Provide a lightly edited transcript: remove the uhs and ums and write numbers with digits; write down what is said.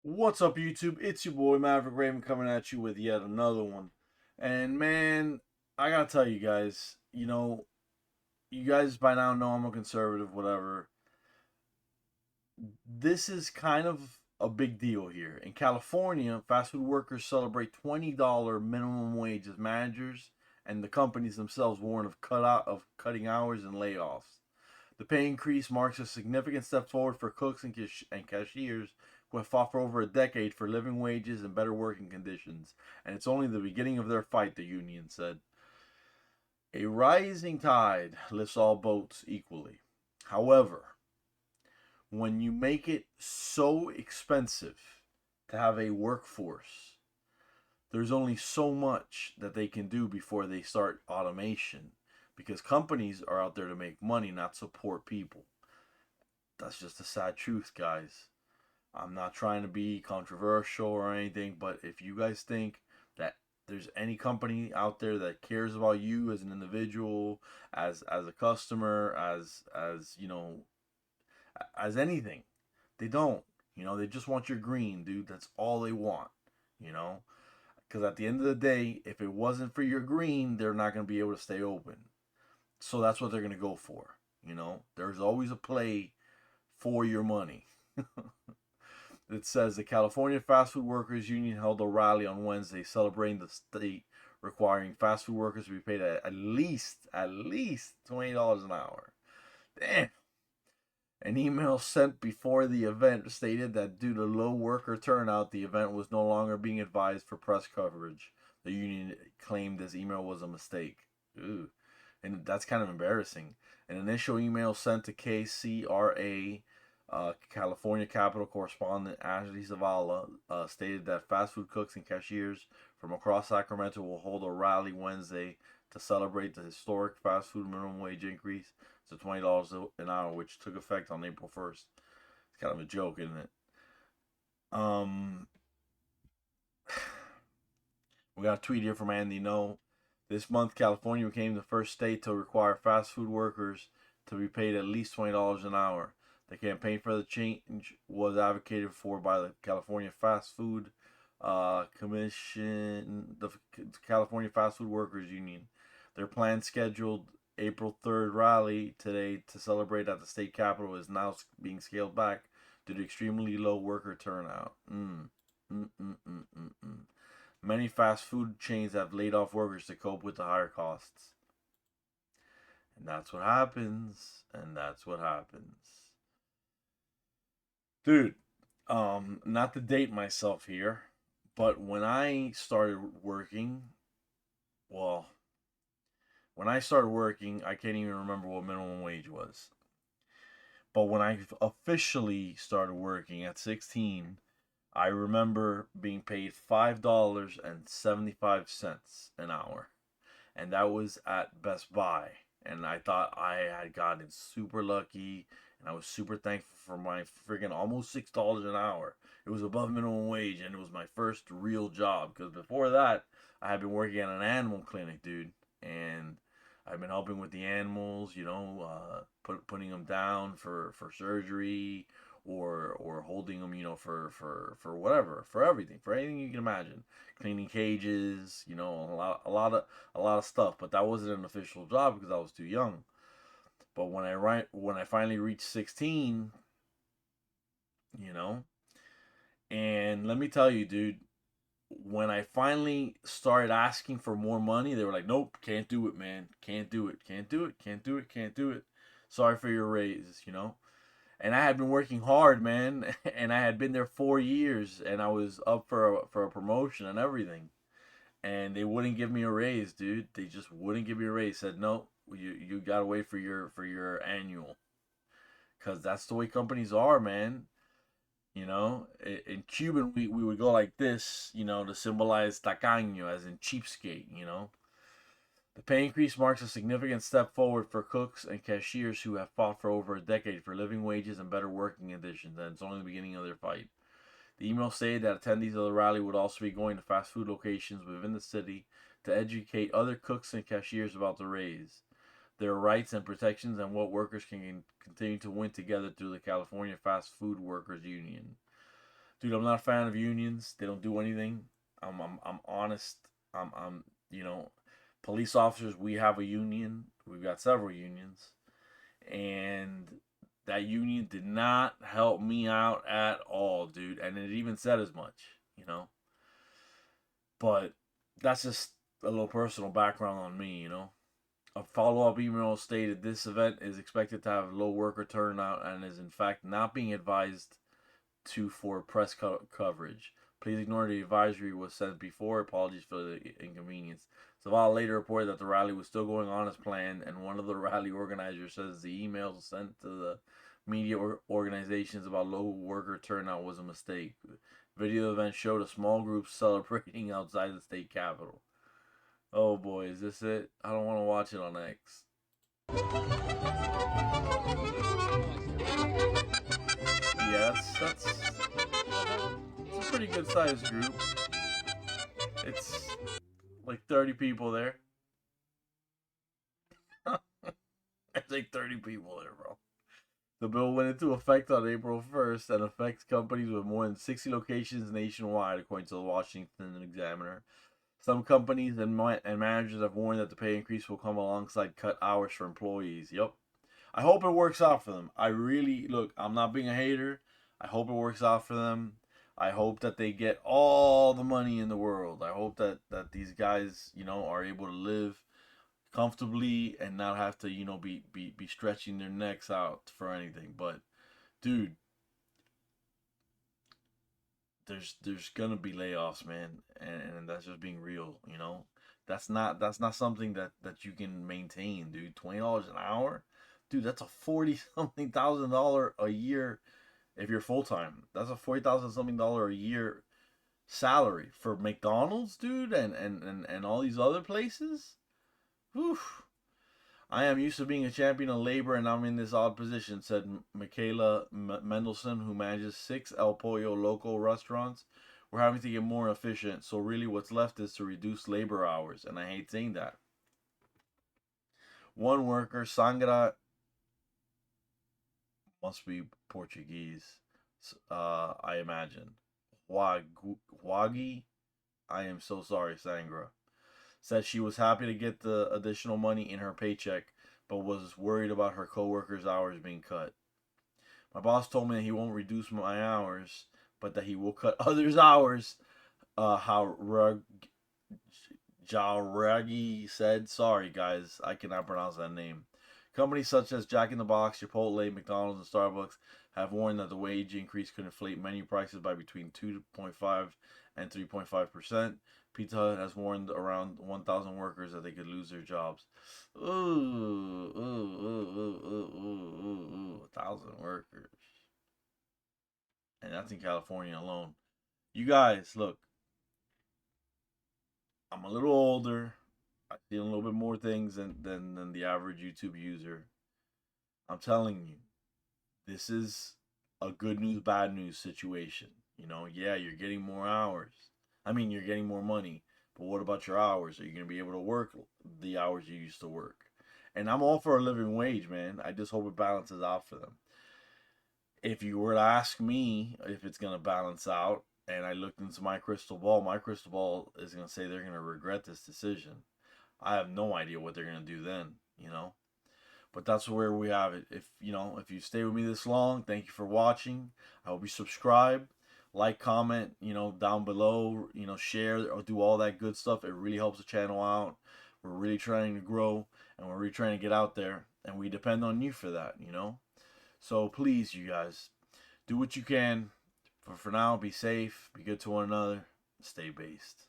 What's up, YouTube? It's your boy Maverick Raven coming at you with yet another one. And man, I gotta tell you guys, you guys by now know I'm a conservative, whatever. This is kind of a big deal here. In California, fast food workers celebrate $20 minimum wage as managers and the companies themselves warn of cutting hours and layoffs. The pay increase marks a significant step forward for cooks and cashiers who have fought for over a decade for living wages and better working conditions, and it's only the beginning of their fight, the union said. A rising tide lifts all boats equally. However, when you make it so expensive to have a workforce, there's only so much that they can do before they start automation because companies are out there to make money, not support people. That's just the sad truth, guys. I'm not trying to be controversial or anything, but if you guys think that there's any company out there that cares about you as an individual, as a customer, as anything, they don't. They just want your green, dude. That's all they want. You know, because at the end of the day, if it wasn't for your green, they're not going to be able to stay open. So that's what they're going to go for. There's always a play for your money. It says the California Fast Food Workers Union held a rally on Wednesday celebrating the state requiring fast food workers to be paid at least $20 an hour. Damn. An email sent before the event stated that due to low worker turnout, the event was no longer being advised for press coverage. The union claimed this email was a mistake. Ooh. And that's kind of embarrassing. An initial email sent to KCRA California Capitol correspondent Ashley Zavala stated that fast food cooks and cashiers from across Sacramento will hold a rally Wednesday to celebrate the historic fast food minimum wage increase to $20 an hour, which took effect on April 1st. It's kind of a joke, isn't it? Um, we got a tweet here from Andy No. This month, California became the first state to require fast food workers to be paid at least $20 an hour. The campaign for the change was advocated for by the California Fast Food Commission, the California Fast Food Workers Union. Their planned scheduled April 3rd rally today to celebrate at the state capitol is now being scaled back due to extremely low worker turnout. Many fast food chains have laid off workers to cope with the higher costs. And that's what happens. And that's what happens. Dude, not to date myself here, but when I started working, well, when I started working, I can't even remember what minimum wage was. But when I officially started working at 16, I remember being paid $5.75 an hour. And that was at Best Buy. And I thought I had gotten super lucky. And I was super thankful for my friggin' almost $6 an hour. It was above minimum wage. And it was my first real job. Because before that, I had been working at an animal clinic, dude. And I've been helping with the animals, putting them down for surgery or holding them, for whatever, for everything, for anything you can imagine, cleaning cages, a lot of stuff. But that wasn't an official job because I was too young. But when I finally reached 16, you know, and let me tell you, dude, when I finally started asking for more money, they were like, "Nope, can't do it, man. Can't do it. Can't do it. Can't do it. Can't do it. Sorry for your raise." And I had been working hard, man, and I had been there 4 years, and I was up for a promotion and everything, and they wouldn't give me a raise, dude. They just wouldn't give me a raise. Said, "No, you gotta wait for your annual," because that's the way companies are, man. In Cuban, we would go like this, to symbolize tacaño, as in cheapskate. The pay increase marks a significant step forward for cooks and cashiers who have fought for over a decade for living wages and better working conditions, and it's only the beginning of their fight. The email stated that attendees of the rally would also be going to fast food locations within the city to educate other cooks and cashiers about the raise, their rights and protections, and what workers can continue to win together through the California Fast Food Workers Union. Dude, I'm not a fan of unions. They don't do anything. I'm honest. I'm you know, police officers. We have a union. We've got several unions, and that union did not help me out at all, dude. And it even said as much, you know. But that's just a little personal background on me, you know. A follow up email stated this event is expected to have low worker turnout and is in fact not being advised to for press coverage. Please ignore the advisory was sent before. Apologies for the inconvenience. Zavala later reported that the rally was still going on as planned, and one of the rally organizers says the emails sent to the media organizations about low worker turnout was a mistake. Video event showed a small group celebrating outside the state capitol. Oh boy, is this it? I don't want to watch it on X. Yeah, it's a pretty good sized group. It's like 30 people there. It's like 30 people there, bro. The bill went into effect on April 1st and affects companies with more than 60 locations nationwide, according to the Washington Examiner. Some companies and managers have warned that the pay increase will come alongside cut hours for employees. Yep. I hope it works out for them. I really, look, I'm not being a hater. I hope it works out for them. I hope that they get all the money in the world. I hope that these guys, are able to live comfortably and not have to, be stretching their necks out for anything. But dude, there's gonna be layoffs, man, and that's just being real. That's not something that you can maintain, dude. $20 an hour, dude. That's a 40 something thousand dollar a year if you're full time. That's a 40,000 something dollar a year salary for McDonald's, dude, and all these other places. Whew. I am used to being a champion of labor, and I'm in this odd position," said Michaela Mendelson, who manages 6 El Pollo local restaurants. "We're having to get more efficient, so really what's left is to reduce labor hours, and I hate saying that." One worker, Sangra, must be Portuguese, I imagine. Huagi, I am so sorry, Sangra, said she was happy to get the additional money in her paycheck, but was worried about her coworkers' hours being cut. "My boss told me that he won't reduce my hours, but that he will cut others' hours," Jaragi said. Sorry, guys, I cannot pronounce that name. Companies such as Jack in the Box, Chipotle, McDonald's, and Starbucks have warned that the wage increase could inflate menu prices by between 2.5 and 3.5%. Pizza Hut has warned around 1,000 workers that they could lose their jobs. Ooh, ooh, ooh, ooh, ooh, ooh, ooh, 1,000 workers. And that's in California alone. You guys, look, I'm a little older. I see a little bit more things than the average YouTube user. I'm telling you, this is a good news, bad news situation. Yeah, you're getting more hours. I mean, you're getting more money. But what about your hours? Are you going to be able to work the hours you used to work? And I'm all for a living wage, man. I just hope it balances out for them. If you were to ask me if it's going to balance out, and I looked into my crystal ball is going to say they're going to regret this decision. I have no idea what they're going to do then. But that's where we have it. If you stay with me this long, thank you for watching. I hope you subscribe, like, comment, down below, share or do all that good stuff. It really helps the channel out. We're really trying to grow and we're really trying to get out there, and we depend on you for that. So please, you guys, do what you can. For now, be safe, be good to one another, stay based.